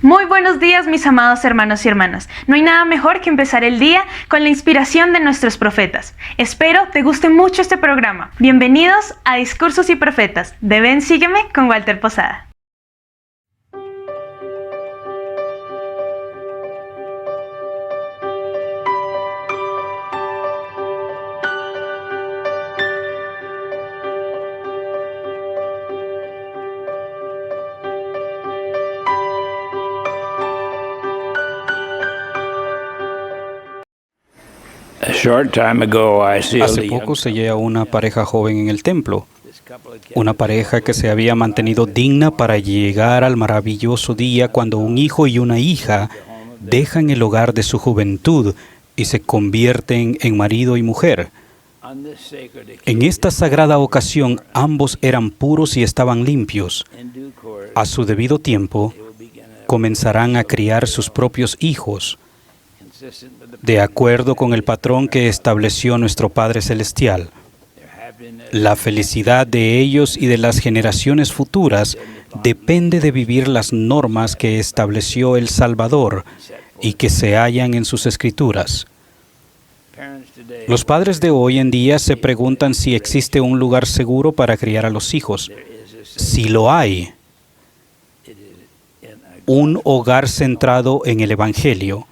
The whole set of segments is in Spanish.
Muy buenos días, mis amados hermanos y hermanas. No hay nada mejor que empezar el día con la inspiración de nuestros profetas. Espero te guste mucho este programa. Bienvenidos a Discursos y Profetas de Ven Sígueme con Walter Posada. Hace poco sellé a una pareja joven en el templo, una pareja que se había mantenido digna para llegar al maravilloso día cuando un hijo y una hija dejan el hogar de su juventud y se convierten en marido y mujer. En esta sagrada ocasión, ambos eran puros y estaban limpios. A su debido tiempo, comenzarán a criar sus propios hijos, de acuerdo con el patrón que estableció nuestro Padre Celestial. La felicidad de ellos y de las generaciones futuras depende de vivir las normas que estableció el Salvador y que se hallan en sus Escrituras. Los padres de hoy en día se preguntan si existe un lugar seguro para criar a los hijos. Si lo hay, un hogar centrado en el Evangelio.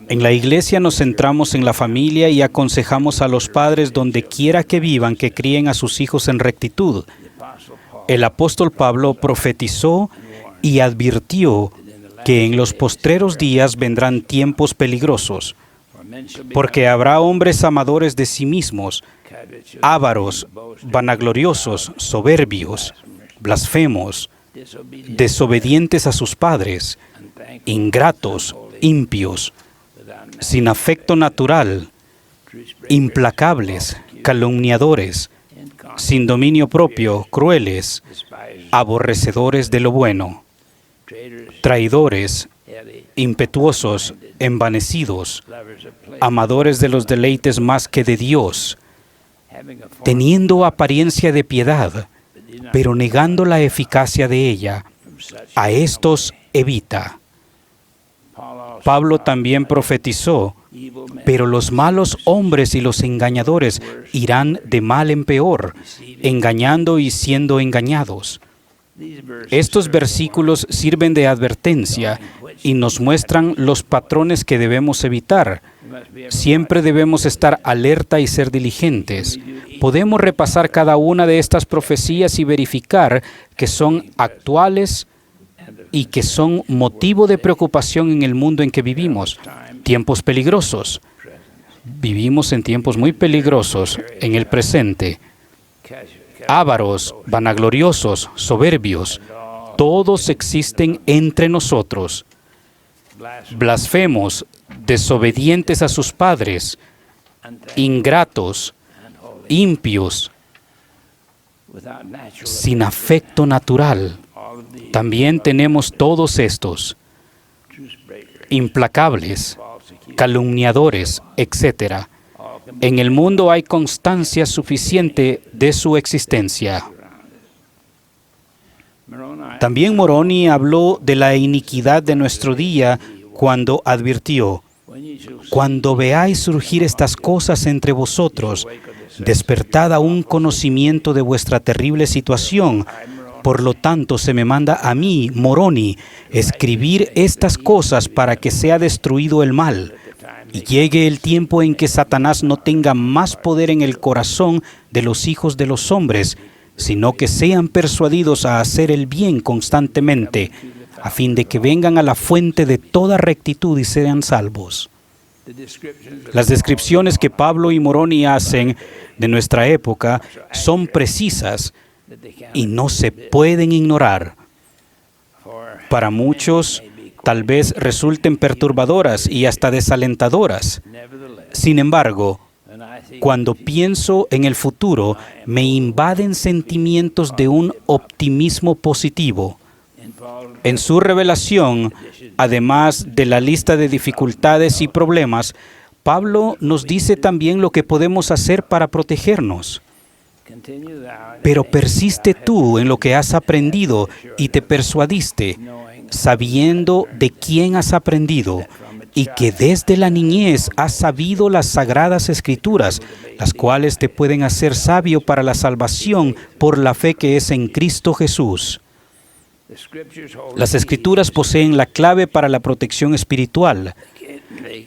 En la iglesia nos centramos en la familia y aconsejamos a los padres donde quiera que vivan que críen a sus hijos en rectitud. El apóstol Pablo profetizó y advirtió que en los postreros días vendrán tiempos peligrosos, porque habrá hombres amadores de sí mismos, ávaros, vanagloriosos, soberbios, blasfemos, desobedientes a sus padres, ingratos, impios, sin afecto natural, implacables, calumniadores, sin dominio propio, crueles, aborrecedores de lo bueno, traidores, impetuosos, envanecidos, amadores de los deleites más que de Dios, teniendo apariencia de piedad, pero negando la eficacia de ella. A estos evita. Pablo también profetizó, pero los malos hombres y los engañadores irán de mal en peor, engañando y siendo engañados. Estos versículos sirven de advertencia y nos muestran los patrones que debemos evitar. Siempre debemos estar alerta y ser diligentes. Podemos repasar cada una de estas profecías y verificar que son actuales y que son motivo de preocupación en el mundo en que vivimos. Tiempos peligrosos. Vivimos en tiempos muy peligrosos en el presente. Ávaros, vanagloriosos, soberbios, todos existen entre nosotros. Blasfemos, desobedientes a sus padres, ingratos, impios, sin afecto natural. También tenemos todos estos, implacables, calumniadores, etc. En el mundo hay constancia suficiente de su existencia. También Moroni habló de la iniquidad de nuestro día cuando advirtió: cuando veáis surgir estas cosas entre vosotros, despertad a un conocimiento de vuestra terrible situación. Por lo tanto, se me manda a mí, Moroni, escribir estas cosas para que sea destruido el mal, y llegue el tiempo en que Satanás no tenga más poder en el corazón de los hijos de los hombres, sino que sean persuadidos a hacer el bien constantemente, a fin de que vengan a la fuente de toda rectitud y sean salvos. Las descripciones que Pablo y Moroni hacen de nuestra época son precisas y no se pueden ignorar. Para muchos, tal vez resulten perturbadoras y hasta desalentadoras. Sin embargo, cuando pienso en el futuro, me invaden sentimientos de un optimismo positivo. En su revelación, además de la lista de dificultades y problemas, Pablo nos dice también lo que podemos hacer para protegernos. Pero persiste tú en lo que has aprendido y te persuadiste, sabiendo de quién has aprendido y que desde la niñez has sabido las sagradas escrituras, las cuales te pueden hacer sabio para la salvación por la fe que es en Cristo Jesús. Las escrituras poseen la clave para la protección espiritual.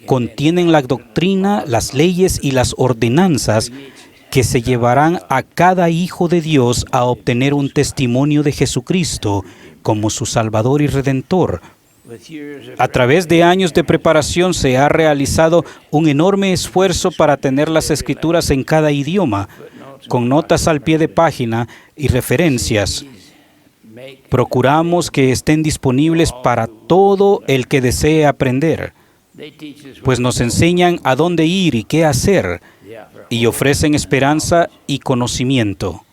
Contienen la doctrina, las leyes y las ordenanzas que se llevarán a cada hijo de Dios a obtener un testimonio de Jesucristo como su Salvador y Redentor. A través de años de preparación se ha realizado un enorme esfuerzo para tener las escrituras en cada idioma, con notas al pie de página y referencias. Procuramos que estén disponibles para todo el que desee aprender, pues nos enseñan a dónde ir y qué hacer, y ofrecen esperanza y conocimiento.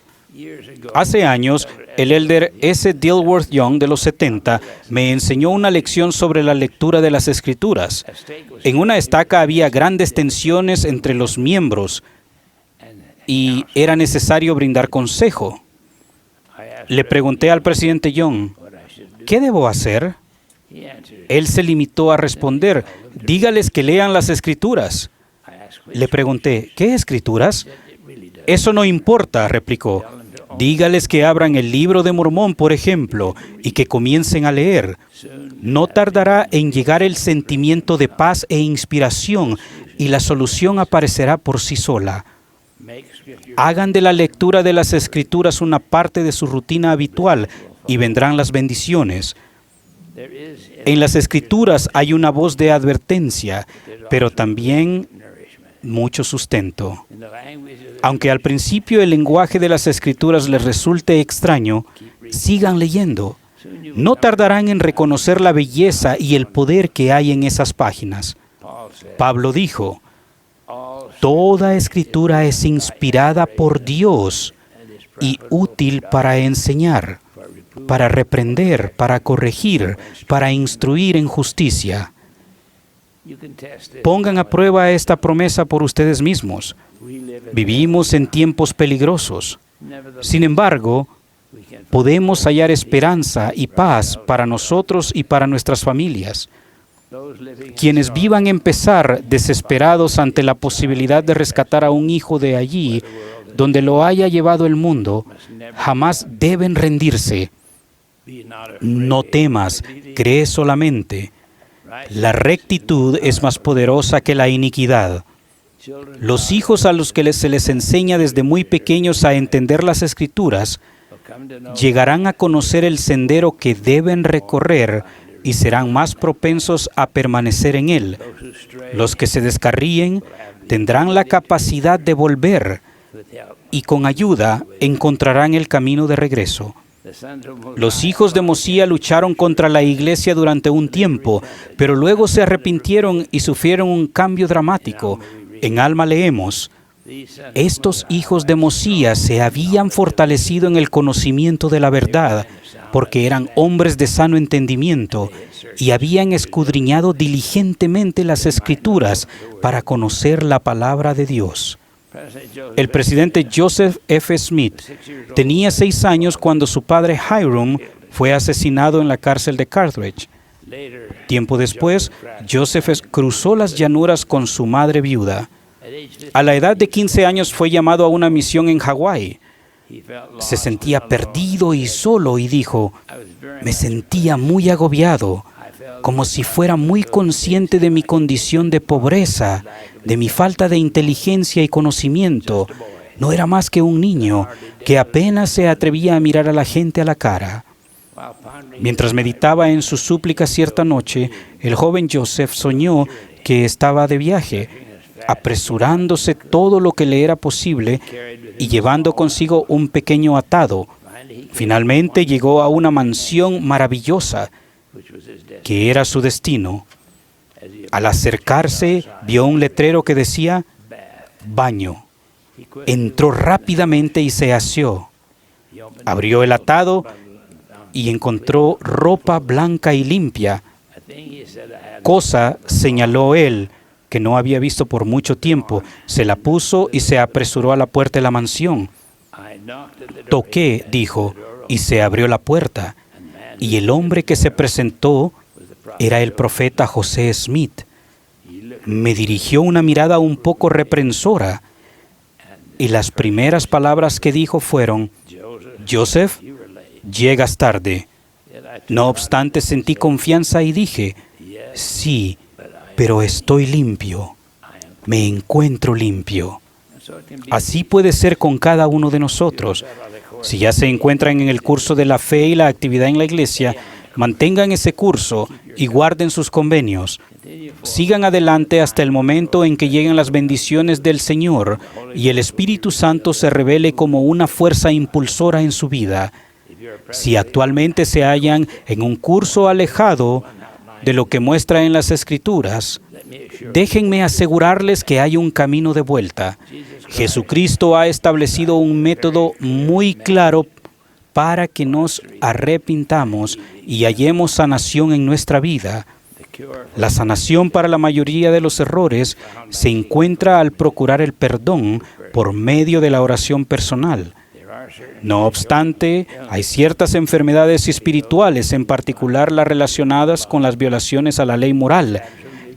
Hace años, el elder S. Dilworth Young de los 70 me enseñó una lección sobre la lectura de las Escrituras. En una estaca había grandes tensiones entre los miembros y era necesario brindar consejo. Le pregunté al presidente Young, ¿qué debo hacer? Él se limitó a responder, dígales que lean las Escrituras. Le pregunté, ¿qué Escrituras? Eso no importa, replicó. Dígales que abran el libro de Mormón, por ejemplo, y que comiencen a leer. No tardará en llegar el sentimiento de paz e inspiración, y la solución aparecerá por sí sola. Hagan de la lectura de las Escrituras una parte de su rutina habitual, y vendrán las bendiciones. En las Escrituras hay una voz de advertencia, pero también mucho sustento. Aunque al principio el lenguaje de las Escrituras les resulte extraño, sigan leyendo. No tardarán en reconocer la belleza y el poder que hay en esas páginas. Pablo dijo, toda Escritura es inspirada por Dios y útil para enseñar, para reprender, para corregir, para instruir en justicia. Pongan a prueba esta promesa por ustedes mismos. Vivimos en tiempos peligrosos. Sin embargo, podemos hallar esperanza y paz para nosotros y para nuestras familias. Quienes vivan en pesar, desesperados ante la posibilidad de rescatar a un hijo de allí, donde lo haya llevado el mundo, jamás deben rendirse. No temas, cree solamente. La rectitud es más poderosa que la iniquidad. Los hijos a los que se les enseña desde muy pequeños a entender las Escrituras, llegarán a conocer el sendero que deben recorrer y serán más propensos a permanecer en él. Los que se descarríen tendrán la capacidad de volver y con ayuda encontrarán el camino de regreso. Los hijos de Mosía lucharon contra la iglesia durante un tiempo, pero luego se arrepintieron y sufrieron un cambio dramático. En Alma leemos, estos hijos de Mosía se habían fortalecido en el conocimiento de la verdad, porque eran hombres de sano entendimiento y habían escudriñado diligentemente las Escrituras para conocer la palabra de Dios. El presidente Joseph F. Smith tenía 6 años cuando su padre Hiram fue asesinado en la cárcel de Carthage. Tiempo después, Joseph cruzó las llanuras con su madre viuda. A la edad de 15 años fue llamado a una misión en Hawái. Se sentía perdido y solo y dijo, me sentía muy agobiado, como si fuera muy consciente de mi condición de pobreza, de mi falta de inteligencia y conocimiento. No era más que un niño que apenas se atrevía a mirar a la gente a la cara. Mientras meditaba en sus súplicas cierta noche, el joven Joseph soñó que estaba de viaje, apresurándose todo lo que le era posible y llevando consigo un pequeño atado. Finalmente llegó a una mansión maravillosa, que era su destino. Al acercarse, vio un letrero que decía, baño. Entró rápidamente y se aseó. Abrió el atado y encontró ropa blanca y limpia, cosa, señaló él, que no había visto por mucho tiempo. Se la puso y se apresuró a la puerta de la mansión. Toqué, dijo, y se abrió la puerta. y el hombre que se presentó era el profeta José Smith. Me dirigió una mirada un poco reprensora y las primeras palabras que dijo fueron: Joseph, llegas tarde. No obstante, sentí confianza y dije: sí, pero estoy limpio. Me encuentro limpio. Así puede ser con cada uno de nosotros. Si ya se encuentran en el curso de la fe y la actividad en la iglesia, mantengan ese curso y guarden sus convenios. Sigan adelante hasta el momento en que lleguen las bendiciones del Señor y el Espíritu Santo se revele como una fuerza impulsora en su vida. Si actualmente se hallan en un curso alejado de lo que muestra en las Escrituras, déjenme asegurarles que hay un camino de vuelta. Jesucristo ha establecido un método muy claro para que nos arrepintamos y hallemos sanación en nuestra vida. La sanación para la mayoría de los errores se encuentra al procurar el perdón por medio de la oración personal. No obstante, hay ciertas enfermedades espirituales, en particular las relacionadas con las violaciones a la ley moral,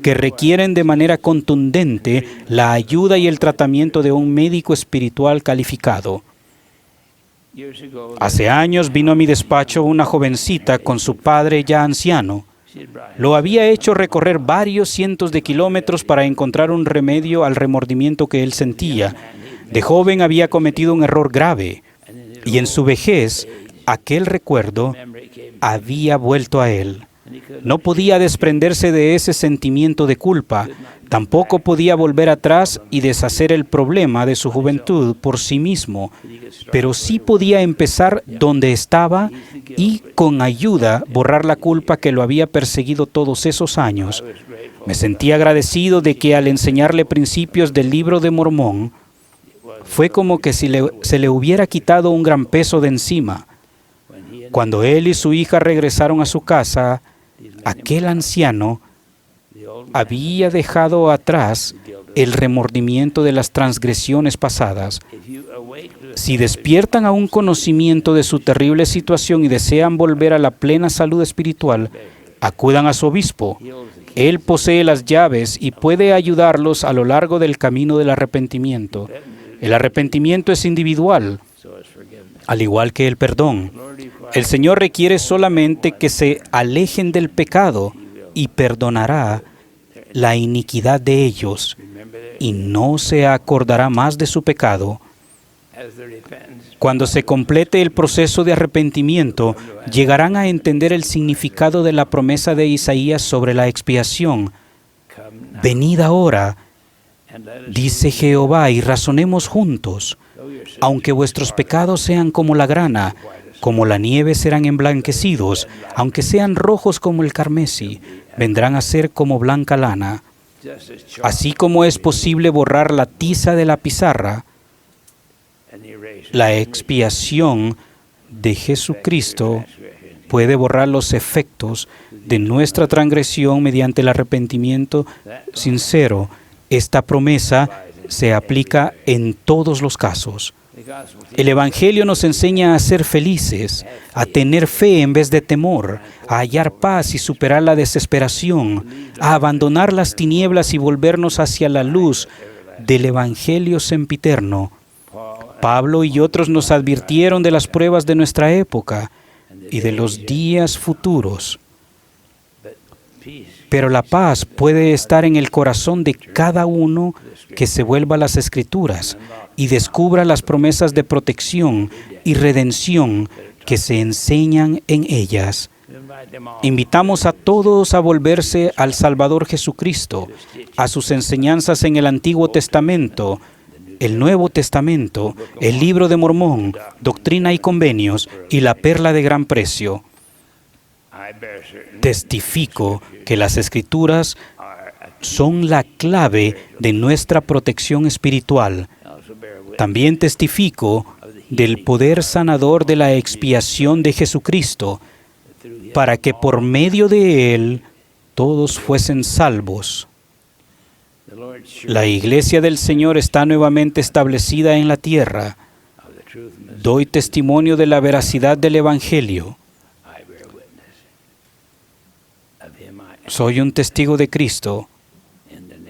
que requieren de manera contundente la ayuda y el tratamiento de un médico espiritual calificado. Hace años vino a mi despacho una jovencita con su padre ya anciano. Lo había hecho recorrer varios cientos de kilómetros para encontrar un remedio al remordimiento que él sentía. De joven había cometido un error grave y en su vejez aquel recuerdo había vuelto a él. No podía desprenderse de ese sentimiento de culpa. Tampoco podía volver atrás y deshacer el problema de su juventud por sí mismo, pero sí podía empezar donde estaba y, con ayuda, borrar la culpa que lo había perseguido todos esos años. Me sentí agradecido de que al enseñarle principios del Libro de Mormón, fue como que se le hubiera quitado un gran peso de encima. Cuando él y su hija regresaron a su casa, aquel anciano había dejado atrás el remordimiento de las transgresiones pasadas. Si despiertan a un conocimiento de su terrible situación y desean volver a la plena salud espiritual, acudan a su obispo. Él posee las llaves y puede ayudarlos a lo largo del camino del arrepentimiento. El arrepentimiento es individual, al igual que el perdón. El Señor requiere solamente que se alejen del pecado y perdonará la iniquidad de ellos y no se acordará más de su pecado. Cuando se complete el proceso de arrepentimiento, llegarán a entender el significado de la promesa de Isaías sobre la expiación. Venid ahora, dice Jehová, y razonemos juntos. Aunque vuestros pecados sean como la grana, como la nieve serán emblanquecidos, aunque sean rojos como el carmesí, vendrán a ser como blanca lana. Así como es posible borrar la tiza de la pizarra, la expiación de Jesucristo puede borrar los efectos de nuestra transgresión mediante el arrepentimiento sincero. Esta promesa se aplica en todos los casos. El Evangelio nos enseña a ser felices, a tener fe en vez de temor, a hallar paz y superar la desesperación, a abandonar las tinieblas y volvernos hacia la luz del Evangelio sempiterno. Pablo y otros nos advirtieron de las pruebas de nuestra época y de los días futuros. Pero la paz puede estar en el corazón de cada uno que se vuelva a las Escrituras y descubra las promesas de protección y redención que se enseñan en ellas. Invitamos a todos a volverse al Salvador Jesucristo, a sus enseñanzas en el Antiguo Testamento, el Nuevo Testamento, el Libro de Mormón, Doctrina y Convenios y la Perla de Gran Precio. Testifico que las Escrituras son la clave de nuestra protección espiritual. También testifico del poder sanador de la expiación de Jesucristo, para que por medio de Él todos fuesen salvos. La Iglesia del Señor está nuevamente establecida en la tierra. Doy testimonio de la veracidad del Evangelio. Soy un testigo de Cristo.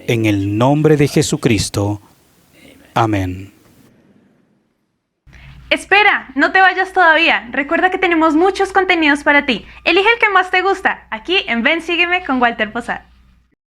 En el nombre de Jesucristo. Amén. Espera, no te vayas todavía. Recuerda que tenemos muchos contenidos para ti. Elige el que más te gusta, aquí en Ven Sígueme con Walter Posada.